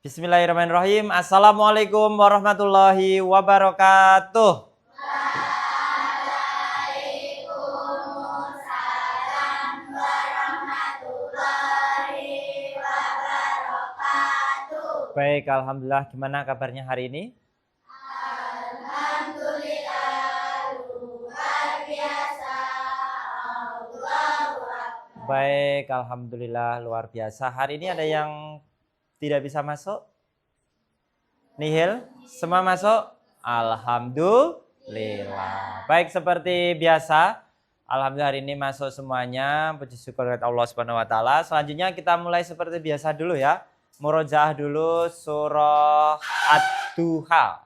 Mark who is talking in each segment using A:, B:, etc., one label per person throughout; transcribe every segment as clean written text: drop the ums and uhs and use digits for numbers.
A: Bismillahirrahmanirrahim. Assalamualaikum warahmatullahi wabarakatuh. Baik, alhamdulillah. Gimana kabarnya hari ini?
B: Alhamdulillah, luar biasa. Allahu Akbar.
A: Baik, alhamdulillah luar biasa. Hari ini ada yang tidak bisa masuk? Nihil? Semua masuk? Alhamdulillah. Baik, seperti biasa, alhamdulillah hari ini masuk semuanya. Puji syukur kepada Allah Subhanahu wa taala. Selanjutnya kita mulai seperti biasa dulu ya. Murojaah dulu surah Ad-Duha.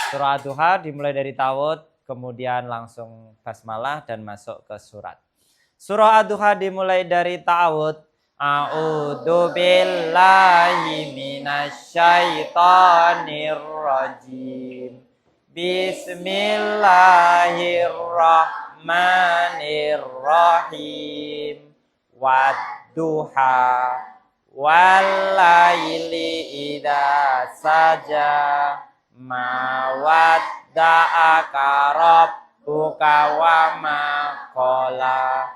A: Surah Ad-Duha dimulai dari Tawud, kemudian langsung basmalah dan masuk ke surat. Surah Ad-Duha dimulai dari Ta'awud. A'udzu billahi minasyaitonir rajim. Bismillahirrahmanirrahim. Wad-duha wal laili idza saja ma wadda'aka rabbuka wa ma qala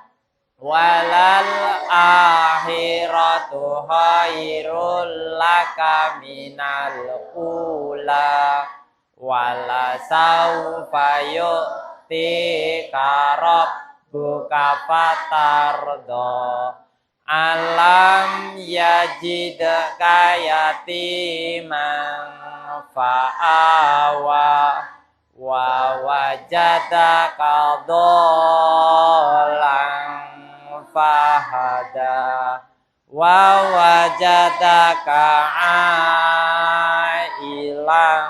A: walal akhiratu khairul laka minal ula wala saufa yu'tika rabbuka fatardo alam yajidka yatiman fa'awa wa wajadaka dholan fahada wa wajadaka ailan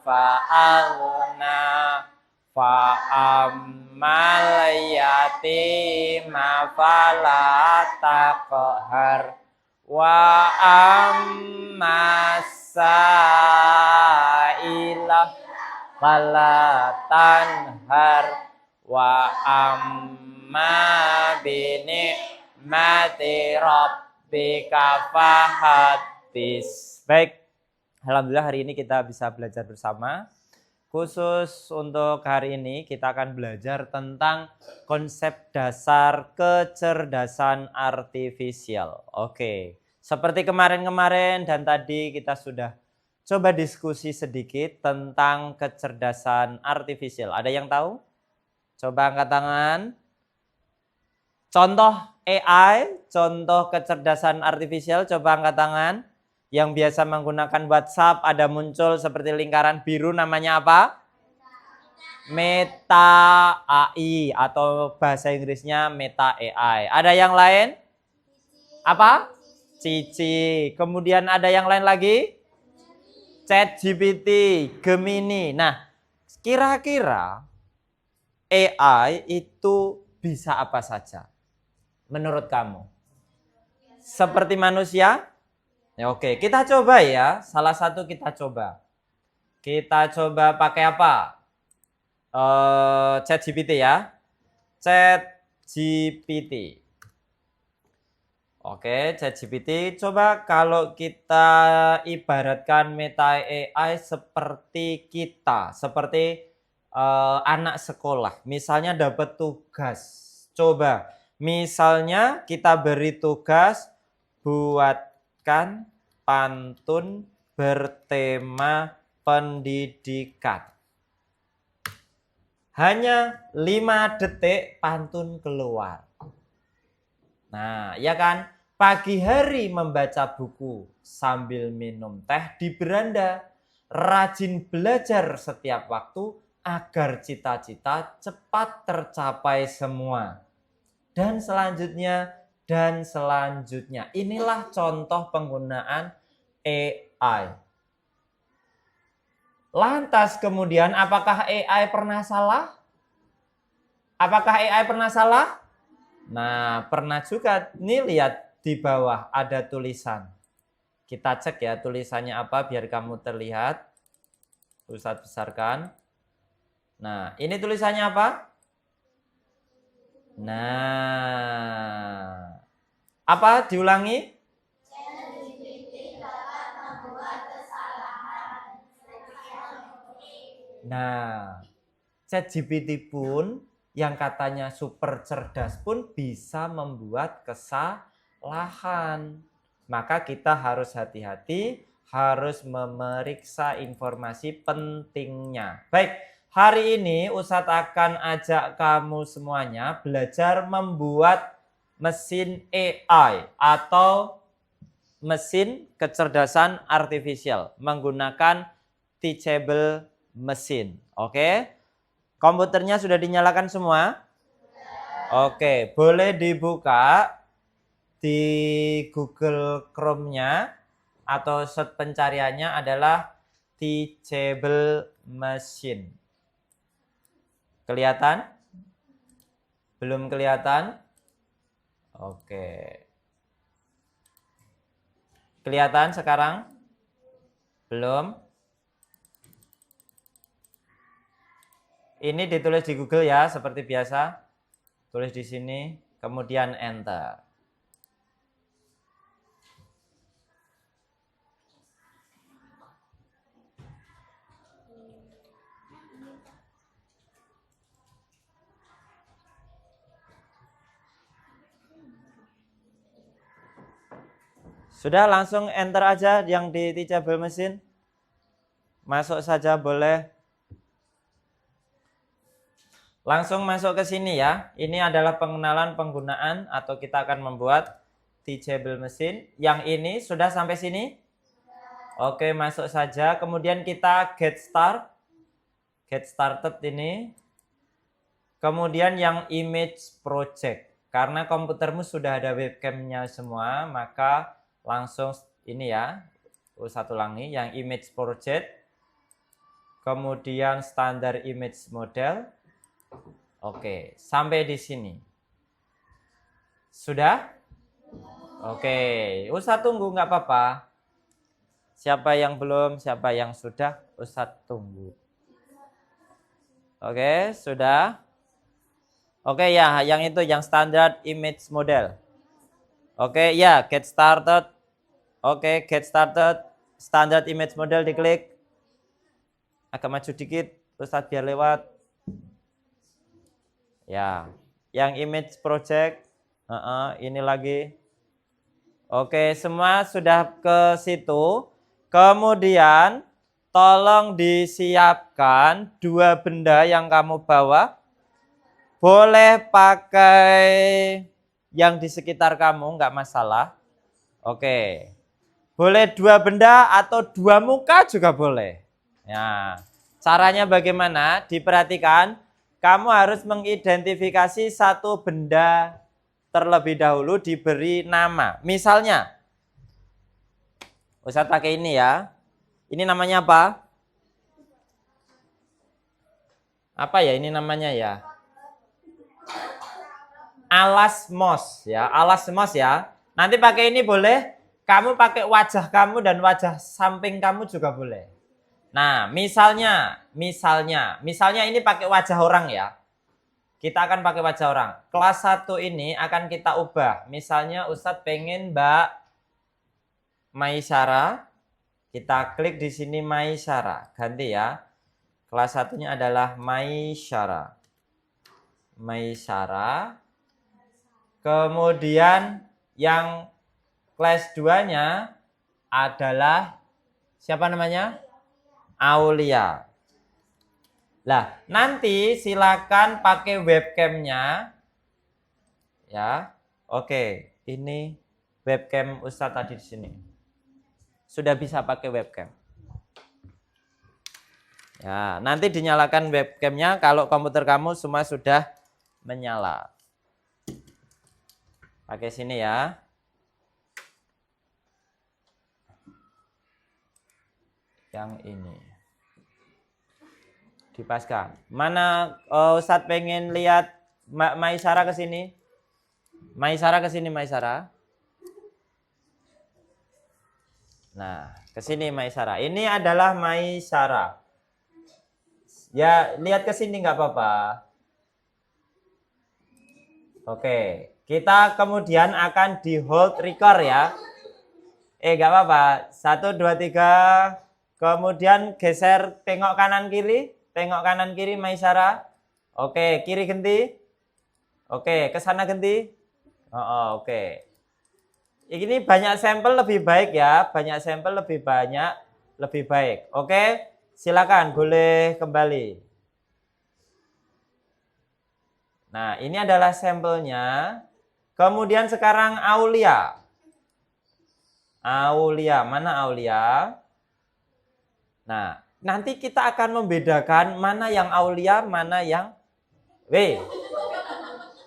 A: fa'aghna fa'ammal yatima fala taqhar wa amma sa'ila fala tanhar wa amma bini'mati rabbika fahaddits. Baik, alhamdulillah hari ini kita bisa belajar bersama. Khusus untuk hari ini kita akan belajar tentang konsep dasar kecerdasan artifisial. Oke, seperti kemarin-kemarin dan tadi kita sudah coba diskusi sedikit tentang kecerdasan artifisial. Ada yang tahu? Coba angkat tangan. Contoh AI, contoh kecerdasan artifisial, coba angkat tangan. Yang biasa menggunakan WhatsApp ada muncul seperti lingkaran biru, namanya apa? Meta AI atau bahasa Inggrisnya Meta AI. Ada yang lain? Apa? Cici. Kemudian ada yang lain lagi? ChatGPT, Gemini. Nah, kira-kira AI itu bisa apa saja menurut kamu? Seperti manusia? Ya, oke, kita coba ya. Salah satu kita coba. Kita coba pakai apa? ChatGPT ya. ChatGPT. Oke, ChatGPT. Coba kalau kita ibaratkan Meta AI seperti kita, seperti anak sekolah. Misalnya dapat tugas. Coba, misalnya kita beri tugas buatkan pantun bertema pendidikan. Hanya 5 detik pantun keluar. Nah, ya kan? Pagi hari membaca buku sambil minum teh di beranda. Rajin belajar setiap waktu agar cita-cita cepat tercapai semua. Dan selanjutnya, inilah contoh penggunaan AI. Lantas kemudian apakah AI pernah salah? Apakah AI pernah salah? Nah, pernah juga. Nih lihat di bawah ada tulisan. Kita cek ya tulisannya apa biar kamu terlihat. Ustadz besarkan. Nah, ini tulisannya apa? Nah, apa diulangi? Nah, ChatGPT pun yang katanya super cerdas pun bisa membuat kesalahan. Maka kita harus hati-hati, harus memeriksa informasi pentingnya. Baik, hari ini Ustadz akan ajak kamu semuanya belajar membuat mesin AI atau mesin kecerdasan artifisial menggunakan teachable machine. Oke? Komputernya sudah dinyalakan semua? Oke, boleh dibuka di Google Chrome-nya atau search pencariannya adalah teachable machine. Kelihatan? Belum kelihatan? Oke. Kelihatan sekarang? Belum? Ini ditulis di Google ya, seperti biasa. Tulis di sini, kemudian enter. Sudah, langsung enter aja yang di teachable machine. Masuk saja boleh. Langsung masuk ke sini ya. Ini adalah pengenalan penggunaan atau kita akan membuat teachable machine. Yang ini sudah sampai sini? Oke, masuk saja. Kemudian kita get start. Get started ini. Kemudian yang image project. Karena komputermu sudah ada webcamnya semua, maka langsung ini ya. Satu ulangi, yang image project. Kemudian standar image model. Oke, sampai di sini. Sudah? Oke, Ustadz tunggu nggak apa-apa. Siapa yang belum, siapa yang sudah, Ustadz tunggu. Oke, sudah. Oke ya, yang itu, yang standard image model. Oke ya, get started. Oke, get started. Standard image model diklik. Agak maju dikit, Ustadz biar lewat. Ya, yang image project, ini lagi. Oke, semua sudah ke situ. Kemudian, tolong disiapkan 2 benda yang kamu bawa. Boleh pakai yang di sekitar kamu, nggak masalah. Oke, boleh 2 benda atau 2 muka juga boleh. Ya, caranya bagaimana? Diperhatikan. Kamu harus mengidentifikasi satu benda terlebih dahulu, diberi nama. Misalnya, Ustadz pakai ini ya. Ini namanya apa? Apa ya ini namanya ya? Alas mouse ya, alas mouse ya. Nanti pakai ini boleh. Kamu pakai wajah kamu dan wajah samping kamu juga boleh. Nah, misalnya ini pakai wajah orang ya. Kita akan pakai wajah orang. Kelas 1 ini akan kita ubah. Misalnya Ustadz pengen Mbak Maisyara. Kita klik di sini Maisyara. Ganti ya. Kelas 1-nya adalah Maisyara. Maisyara. Kemudian yang kelas 2-nya adalah siapa namanya? Aulia. Lah, nanti silakan pakai webcamnya. Ya. Oke, ini webcam Ustadz tadi di sini. Sudah bisa pakai webcam. Ya, nanti dinyalakan webcamnya kalau komputer kamu semua sudah menyala. Pakai sini ya. Yang ini. Dipaskan. Mana Ustadz pengen lihat Mbak Maisyara ke sini? Maisyara ke sini, Maisyara. Nah, ke sini Maisyara. Ini adalah Maisyara. Ya, lihat ke sini nggak apa-apa. Oke, kita kemudian akan di hold record ya. Nggak apa-apa. 1, 2, 3. Kemudian geser tengok kanan kiri. Tengok kanan kiri Maisara. Oke, kiri ganti. Oke, ke sana ganti. Oke. Ini banyak sampel lebih baik ya. Banyak sampel lebih banyak, lebih baik. Oke, silakan boleh kembali. Nah, ini adalah sampelnya. Kemudian sekarang Aulia. Aulia, mana Aulia? Nah, nanti kita akan membedakan mana yang Aulia, mana yang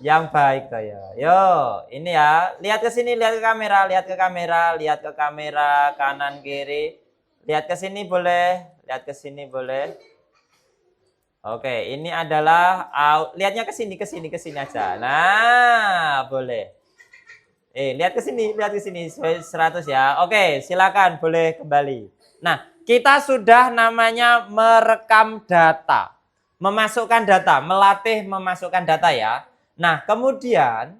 A: yang baik saya. Yo, ini ya. Lihat ke sini, lihat ke kamera, lihat ke kamera, lihat ke kamera kanan kiri. Lihat ke sini boleh, lihat ke sini boleh. Oke, ini adalah lihatnya ke sini aja. Nah, boleh. Lihat ke sini 100 ya. Oke, silakan boleh kembali. Nah, kita sudah namanya merekam data. Memasukkan data, melatih memasukkan data ya. Nah, kemudian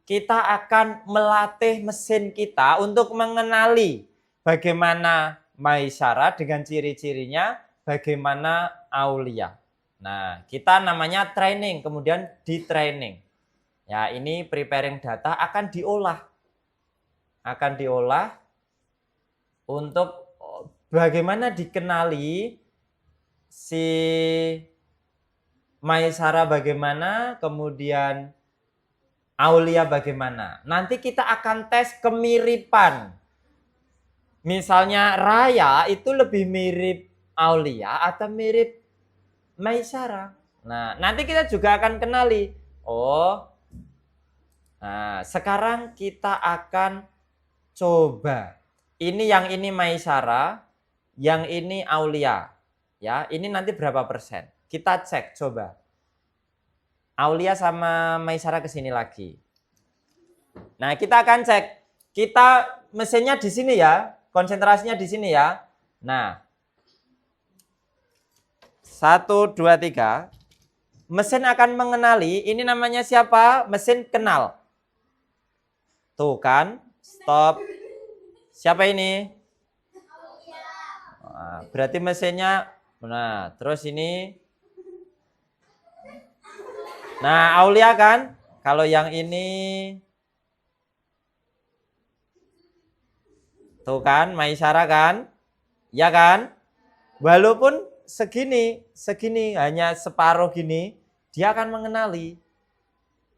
A: kita akan melatih mesin kita untuk mengenali bagaimana Maisara dengan ciri-cirinya, bagaimana Aulia. Nah, kita namanya training, kemudian di training. Ya, ini preparing data akan diolah. Akan diolah untuk bagaimana dikenali si Maisara bagaimana, kemudian Aulia bagaimana. Nanti kita akan tes kemiripan. Misalnya Raya itu lebih mirip Aulia atau mirip Maisara. Nah, nanti kita juga akan kenali. Oh, nah sekarang kita akan coba. Yang ini Maisara, yang ini Aulia. Ya, ini nanti berapa persen? Kita cek coba. Aulia sama Maisara ke sini lagi. Nah, kita akan cek. Kita mesinnya di sini ya. Konsentrasinya di sini ya. Nah. 1 2 3. Mesin akan mengenali, ini namanya siapa? Mesin kenal. Tuh kan? Stop. Siapa ini? Nah, berarti mesinnya. Nah, terus ini. Nah, Aulia kan? Kalau yang ini. Tuh kan, Maisara kan? Ya kan? Walaupun segini hanya separuh gini, dia akan mengenali.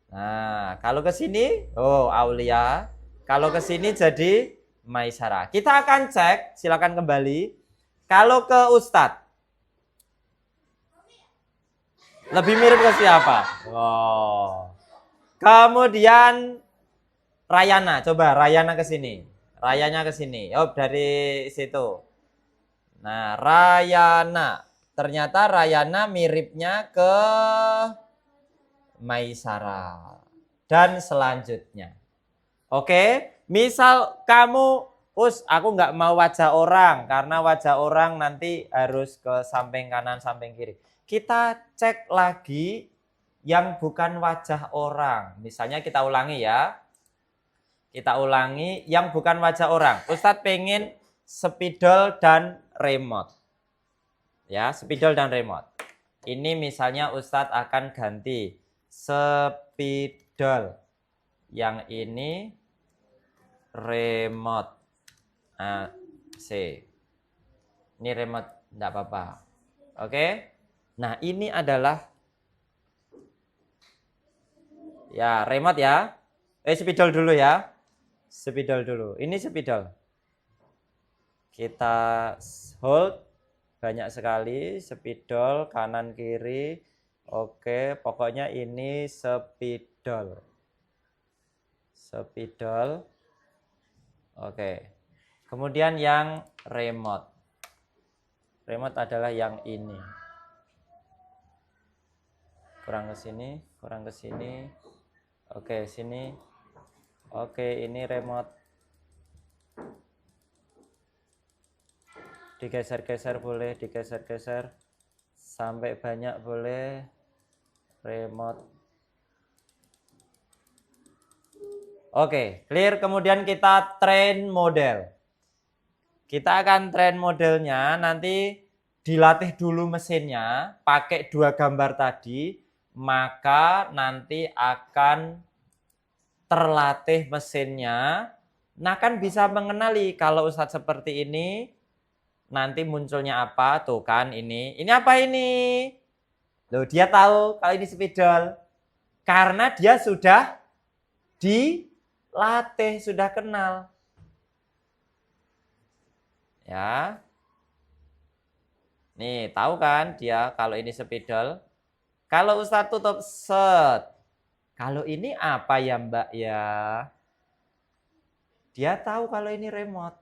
A: Nah, kalau ke sini, oh Aulia. Kalau ke sini jadi Maisara. Kita akan cek, silakan kembali. Kalau ke Ustadz, lebih mirip ke siapa? Oh. Kemudian Rayana, coba Rayana ke sini. Rayanya ke sini. Oh, dari situ. Nah, Rayana. Ternyata Rayana miripnya ke Maisara. Dan selanjutnya. Oke, misal kamu, aku nggak mau wajah orang. Karena wajah orang nanti harus ke samping kanan, samping kiri. Kita cek lagi yang bukan wajah orang. Misalnya kita ulangi ya. Kita ulangi yang bukan wajah orang. Ustadz pengen spidol dan remote. Ya, spidol dan remote. Ini misalnya Ustadz akan ganti spidol. Yang ini remote. C. Ini remote, enggak apa-apa. Oke. Nah, ini adalah ya, remote ya. Spidol dulu ya. Spidol dulu. Ini spidol. Kita hold banyak sekali spidol kanan kiri. Oke, pokoknya ini spidol. Spidol. Oke. Kemudian yang remote. Remote adalah yang ini. Kurang ke sini, kurang ke sini. Oke, sini. Oke, ini remote. Digeser-geser boleh, digeser-geser. Sampai banyak boleh. Remote. Oke, clear. Kemudian kita train model. Kita akan train modelnya nanti dilatih dulu mesinnya, pakai 2 gambar tadi, maka nanti akan terlatih mesinnya. Nah kan bisa mengenali kalau Ustadz seperti ini, nanti munculnya apa? Tuh kan ini apa ini? Loh dia tahu kalau ini spidol. Karena dia sudah dilatih, sudah kenal. Ya. Nih, tahu kan dia kalau ini spidol? Kalau Ustadz tutup set. Kalau ini apa ya Mbak ya? Dia tahu kalau ini remote.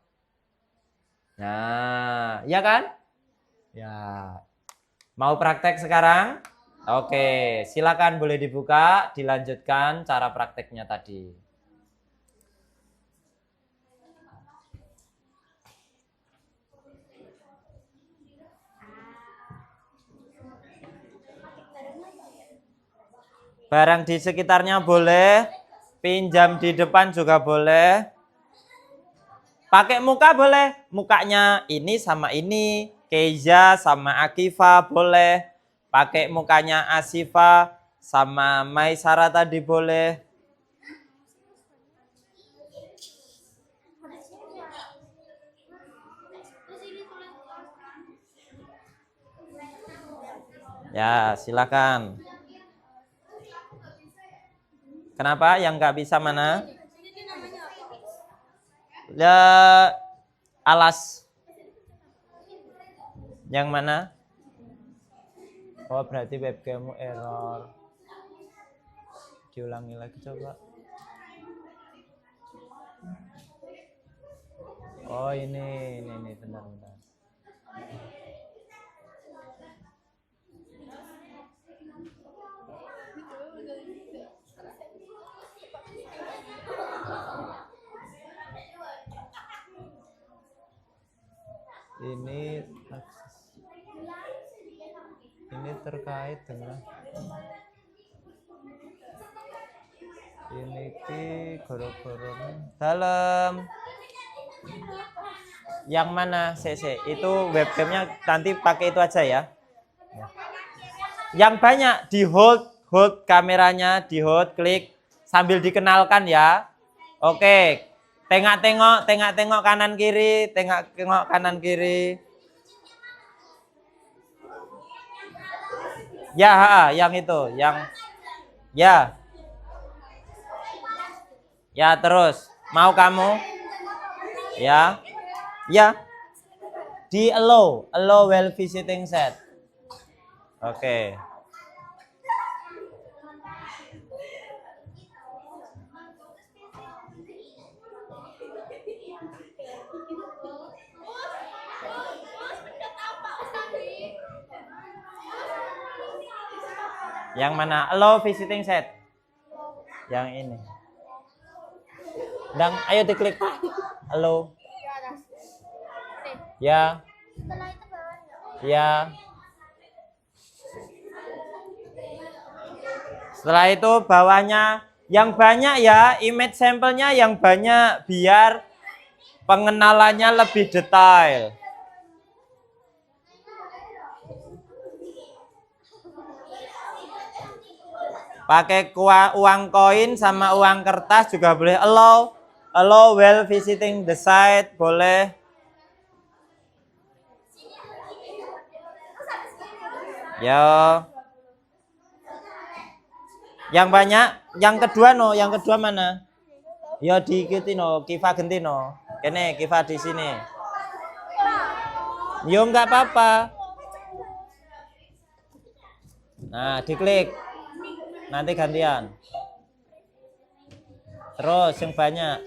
A: Nah, ya kan? Ya. Mau praktek sekarang? Oke, silakan boleh dibuka, dilanjutkan cara prakteknya tadi. Barang di sekitarnya boleh, pinjam di depan juga boleh. Pakai muka boleh, mukanya ini sama ini, Keiza sama Akifa boleh. Pakai mukanya Asifa sama Maisara tadi boleh. Ya, silakan. Kenapa? Yang nggak bisa mana? Ya, alas. Yang mana? Oh, berarti webcammu error. Diulangi lagi coba. Oh, ini bentar. Ini terkait dengan ini goro-goro dalam yang mana CC itu webcamnya nanti pakai itu aja ya. Yang banyak di hold kameranya, di hold, klik sambil dikenalkan ya. Oke, tengok kanan kiri, tengok kanan kiri. Ya, yang itu, yang ya. Ya, terus. Mau kamu? Ya. Ya. Di allow well visiting set. Oke. Yang mana? Allow visiting set. Yang ini. Dan ayo diklik. Allow. Ya. Ya. Setelah itu bawahnya yang banyak ya, image sampelnya yang banyak biar pengenalannya lebih detail. Pakai uang koin sama uang kertas juga boleh. Allow well visiting the site boleh. Yo. Yang banyak, yang kedua mana? Yo diikuti no, Kifa ganti no. Kene Kifa di sini. Yo nggak apa-apa. Nah, diklik. Nanti gantian. Terus yang banyak.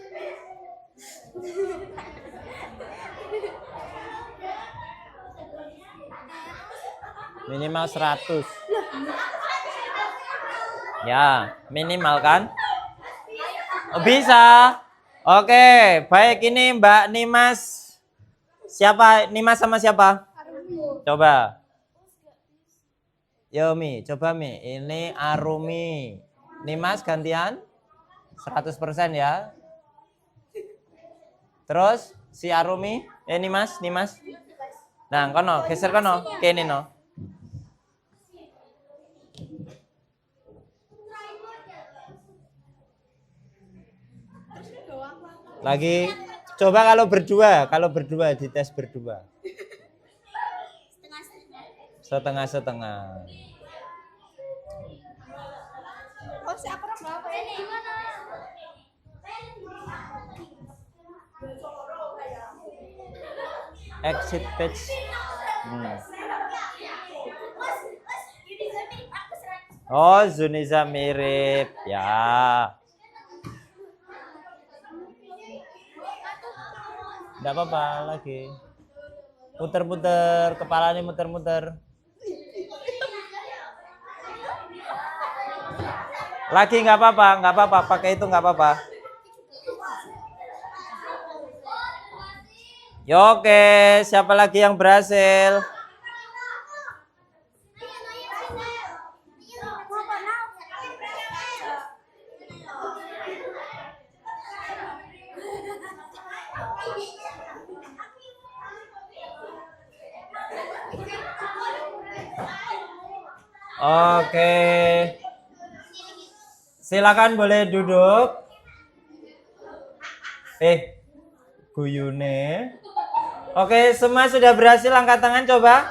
A: Minimal 100. Ya, minimal kan? Oh, bisa. Oke, baik ini Mbak Nimas. Siapa? Nimas sama siapa? Coba. Yo Mi, coba Mi. Ini Arumi. Nimas gantian 100% ya. Terus si Arumi, Nimas. Nah, kono, geser kono, kene no. Lagi, coba kalau berdua dites berdua. Setengah-setengah.
B: Oh, si aku berapa ini?
A: Exit page. Oh, Zuniza mirip. Ya. Enggak apa-apa lagi. Puter-puter, kepalanya muter-muter. Lagi nggak apa-apa, pakai itu nggak apa-apa. Ya, oke, siapa lagi yang berhasil? Oke. Silakan boleh duduk. Guyune. Oke, semua sudah berhasil, angkat tangan coba.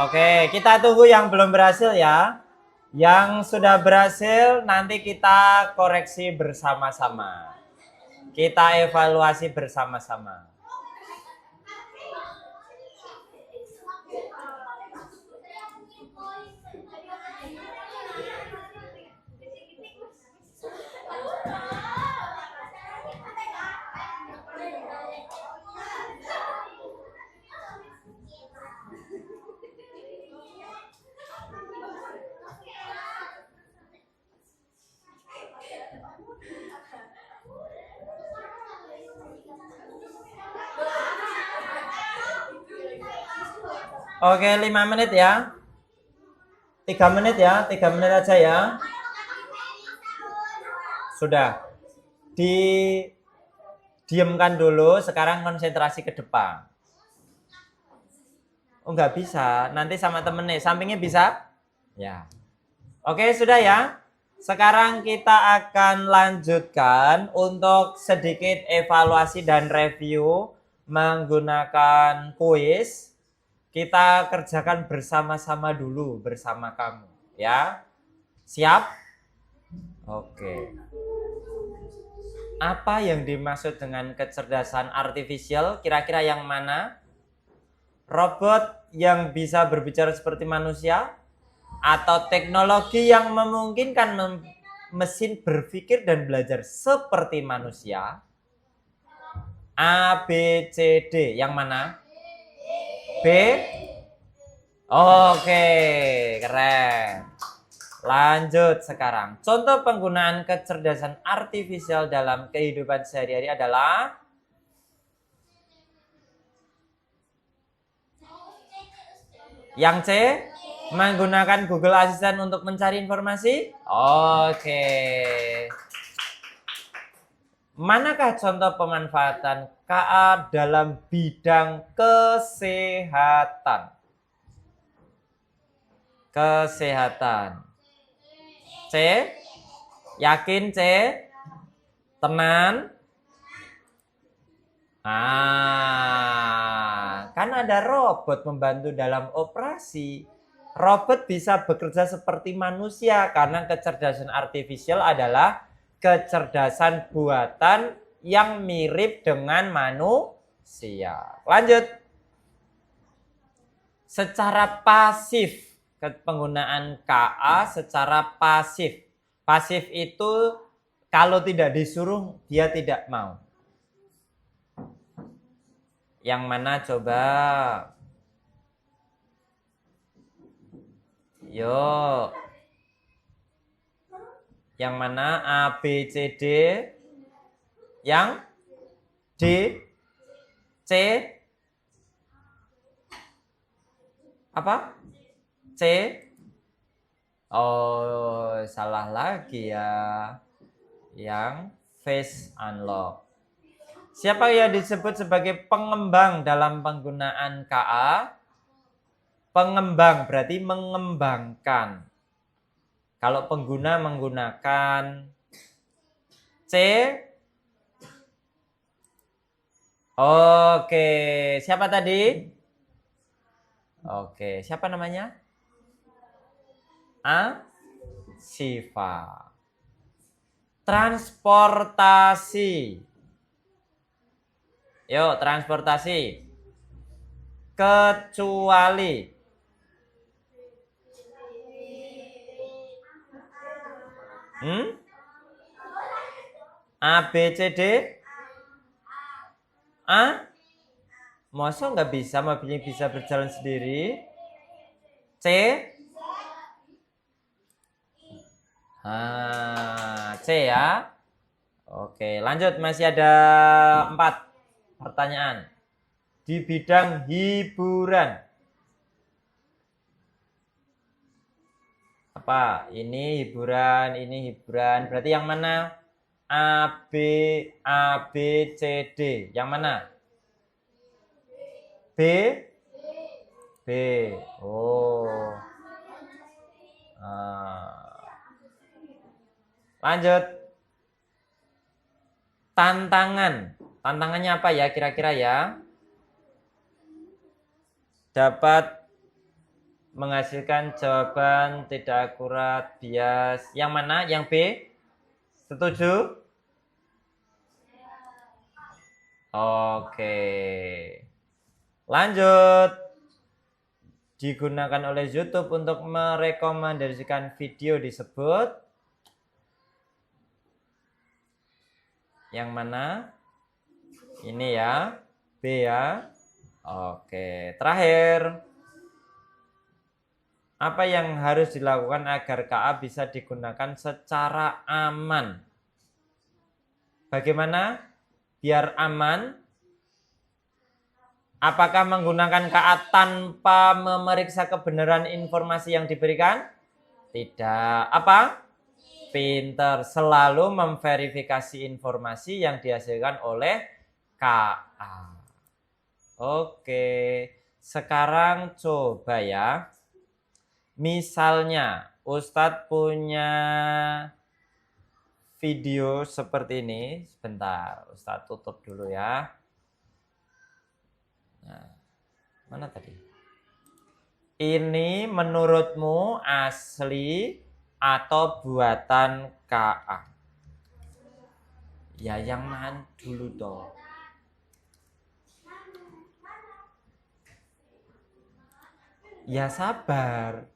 A: Oke, kita tunggu yang belum berhasil ya. Yang sudah berhasil nanti kita koreksi bersama-sama. Kita evaluasi bersama-sama. Oke, 5 menit ya. 3 menit ya, 3 menit aja ya. Sudah. Diamkan dulu, sekarang konsentrasi ke depan. Oh, nggak bisa, nanti sama temennya. Sampingnya bisa? Ya. Oke, sudah ya. Sekarang kita akan lanjutkan untuk sedikit evaluasi dan review menggunakan kuis. Kita kerjakan bersama-sama dulu bersama kamu, ya. Siap? Oke. Apa yang dimaksud dengan kecerdasan artifisial? Kira-kira yang mana? Robot yang bisa berbicara seperti manusia? Atau teknologi yang memungkinkan mesin berpikir dan belajar seperti manusia? A, B, C, D. Yang mana? B. Oke, keren. Lanjut sekarang. Contoh penggunaan kecerdasan artifisial dalam kehidupan sehari-hari adalah yang C, menggunakan Google Assistant untuk mencari informasi. Oke. Manakah contoh pemanfaatan KA dalam bidang kesehatan? Kesehatan. C. Yakin C? Tenan? Kan ada robot membantu dalam operasi. Robot bisa bekerja seperti manusia karena kecerdasan artifisial adalah kecerdasan buatan yang mirip dengan manusia. Lanjut. Secara pasif, penggunaan KA secara pasif. Pasif itu kalau tidak disuruh dia tidak mau. Yang mana coba? Yuk. Yang mana? A, B, C, D. Yang D, C. Apa? C. Oh, salah lagi ya. Yang face unlock. Siapa yang disebut sebagai pengembang dalam penggunaan KA? Pengembang berarti mengembangkan. Kalau pengguna menggunakan C. Oke, siapa tadi? Oke, siapa namanya? A. Siva. Transportasi. Yuk, transportasi. Kecuali. A, B, C, D? A? Masa nggak bisa, mobilnya bisa berjalan sendiri? C? C ya. Oke, lanjut. Masih ada 4 pertanyaan. Di bidang hiburan. Apa? Ini hiburan. Berarti yang mana? A, B, C, D. Yang mana? B? B. Oh. Lanjut. Tantangan. Tantangannya apa ya kira-kira ya? Dapat menghasilkan jawaban tidak akurat, bias. Yang mana? Yang B? Setuju? Oke. Lanjut. Digunakan oleh YouTube untuk merekomendasikan video disebut. Yang mana? Ini ya. B ya. Oke. Terakhir. Apa yang harus dilakukan agar KA bisa digunakan secara aman? Bagaimana biar aman? Apakah menggunakan KA tanpa memeriksa kebenaran informasi yang diberikan? Tidak. Apa? Pinter. Selalu memverifikasi informasi yang dihasilkan oleh KA. Oke. Sekarang coba ya. Misalnya Ustadz punya video seperti ini. Sebentar, Ustadz tutup dulu ya. Nah, mana tadi? Ini menurutmu asli atau buatan KA? Ya yang mana dulu toh? Ya sabar.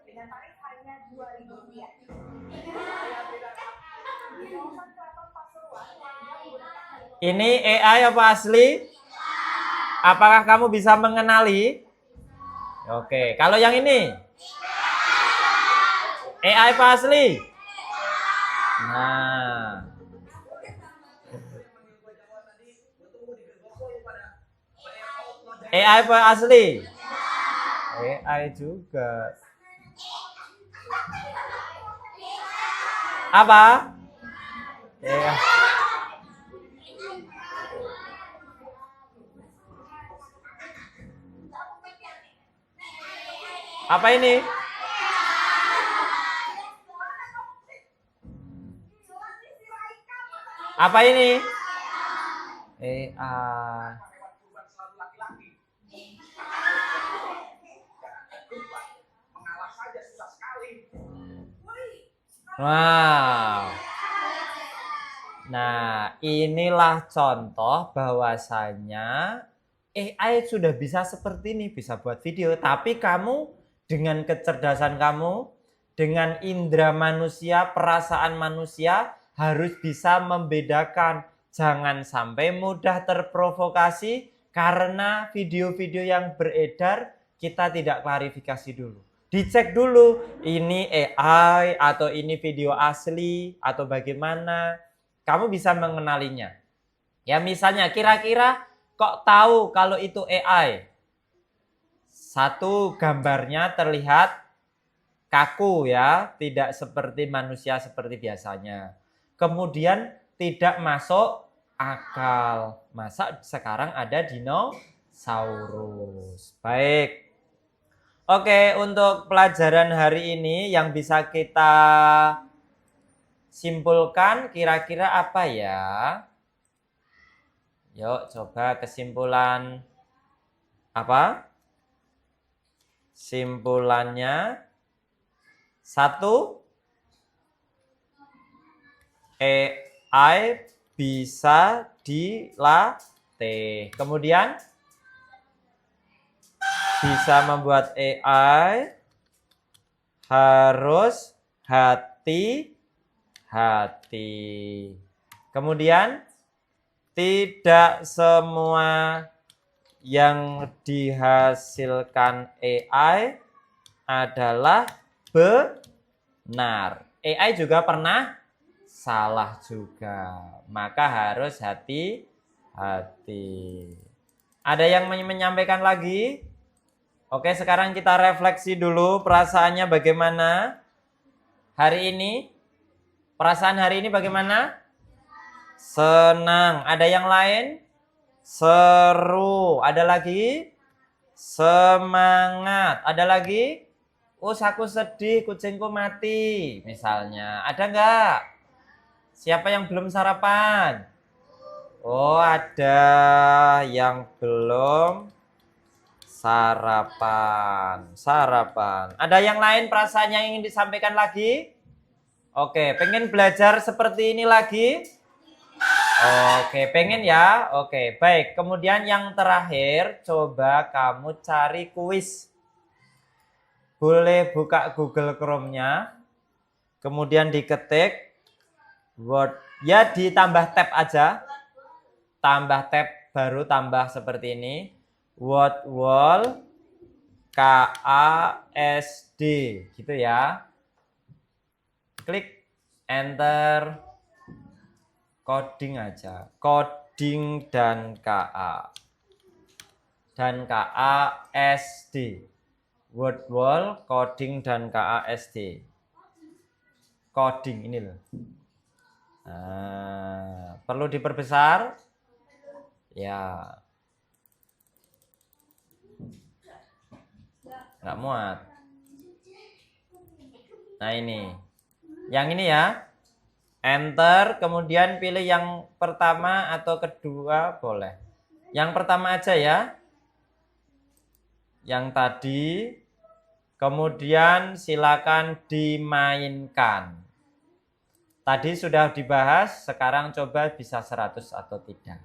B: Dengan tarif hanya Rp2.000.
A: Ini AI apa asli? Apakah kamu bisa mengenali? Oke, kalau yang ini? AI apa asli? Nah. AI apa asli? AI juga. Apa? AI. Apa ini? Apa ini? AI. Wow. Nah, inilah contoh bahwasanya AI sudah bisa seperti ini, bisa buat video. Tapi kamu dengan kecerdasan kamu, dengan indera manusia, perasaan manusia, harus bisa membedakan. Jangan sampai mudah terprovokasi karena video-video yang beredar kita tidak klarifikasi dulu. Dicek dulu, ini AI atau ini video asli atau bagaimana. Kamu bisa mengenalinya. Ya misalnya kira-kira kok tahu kalau itu AI? Satu, gambarnya terlihat kaku ya, tidak seperti manusia seperti biasanya. Kemudian tidak masuk akal. Masa sekarang ada dinosaurus. Baik. Oke, untuk pelajaran hari ini yang bisa kita simpulkan kira-kira apa ya? Yuk coba kesimpulan apa? Simpulannya satu, AI bisa dilatih. Kemudian bisa membuat AI harus hati-hati. Kemudian tidak semua yang dihasilkan AI adalah benar. AI juga pernah salah juga. Maka harus hati-hati. Ada yang menyampaikan lagi? Oke, sekarang kita refleksi dulu perasaannya bagaimana hari ini. Perasaan hari ini bagaimana? Senang. Ada yang lain? Seru. Ada lagi? Semangat. Ada lagi? Aku sedih, kucingku mati. Misalnya. Ada nggak? Siapa yang belum sarapan? Oh, ada yang belum sarapan. Ada yang lain perasaan yang ingin disampaikan lagi? Oke, pengen belajar seperti ini lagi? Oke, pengen ya? Oke, baik. Kemudian yang terakhir, coba kamu cari kuis. Boleh buka Google Chrome-nya. Kemudian diketik Word. Ya, ditambah tab aja. Tambah tab baru, tambah seperti ini. Word wall KASD gitu ya. Klik enter, coding aja, coding dan KASD, word wall, coding dan KASD, coding ini loh. Nah, perlu diperbesar ya. Nggak muat. Nah ini. Yang ini ya. Enter, kemudian pilih yang pertama atau kedua boleh. Yang pertama aja ya. Yang tadi. Kemudian silakan dimainkan. Tadi sudah dibahas, sekarang coba bisa 100 atau tidak.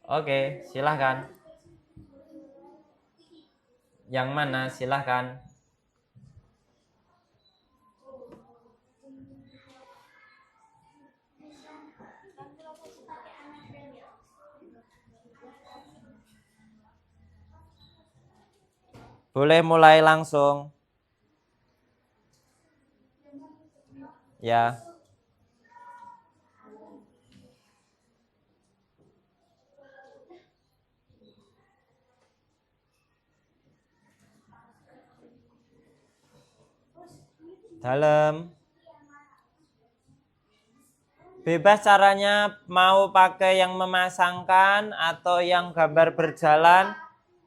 A: Oke, silahkan. Yang mana? Silahkan. Boleh mulai langsung. Ya. Dalam. Bebas caranya, mau pakai yang memasangkan atau yang gambar berjalan,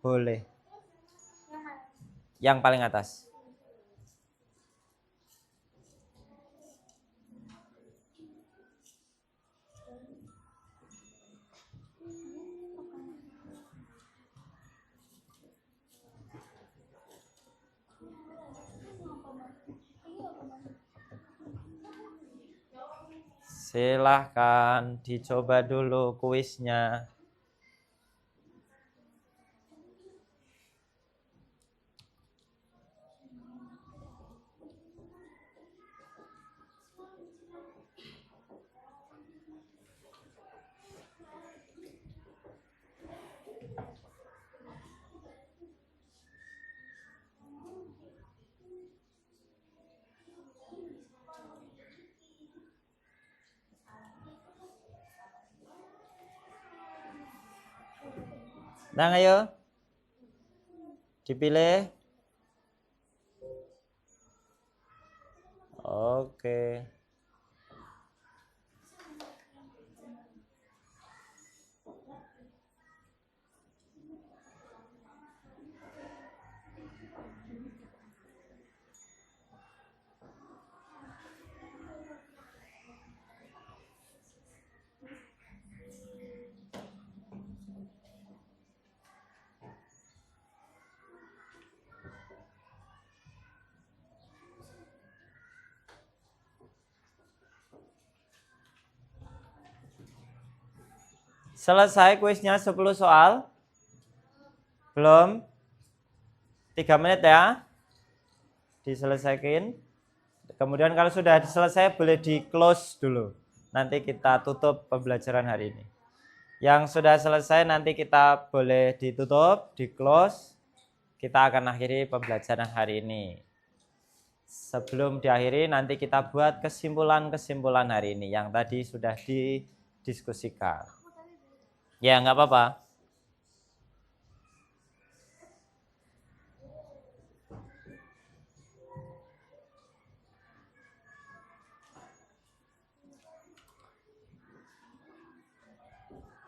A: boleh. Yang paling atas. Silahkan dicoba dulu kuisnya. Nah, ayo. Dipilih. Oke. Selesai kuisnya 10 soal? Belum? 3 menit ya. Diselesaikan. Kemudian kalau sudah selesai boleh di close dulu. Nanti kita tutup pembelajaran hari ini. Yang sudah selesai nanti kita boleh ditutup, di close. Kita akan akhiri pembelajaran hari ini. Sebelum diakhiri nanti kita buat kesimpulan-kesimpulan hari ini yang tadi sudah didiskusikan. Ya, nggak apa-apa.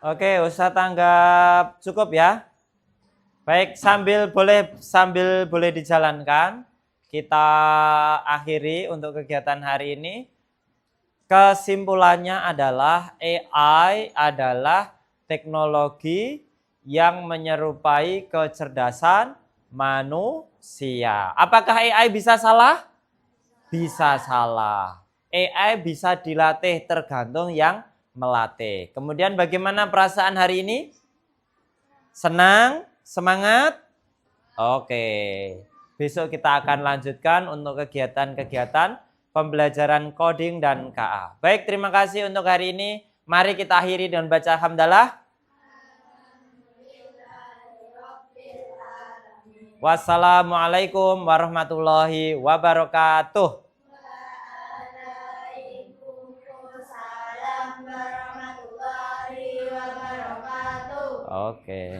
A: Oke, Ustadz anggap cukup ya. Baik, sambil boleh dijalankan. Kita akhiri untuk kegiatan hari ini. Kesimpulannya adalah AI adalah teknologi yang menyerupai kecerdasan manusia. Apakah AI bisa salah? Bisa salah. AI bisa dilatih tergantung yang melatih. Kemudian bagaimana perasaan hari ini? Senang? Semangat? Oke. Besok kita akan lanjutkan untuk kegiatan-kegiatan pembelajaran coding dan KA. Baik, terima kasih untuk hari ini. Mari kita akhiri dengan baca hamdalah. Wassalamualaikum warahmatullahi wabarakatuh.
B: Waalaikumsalam warahmatullahi wabarakatuh.
A: Oke.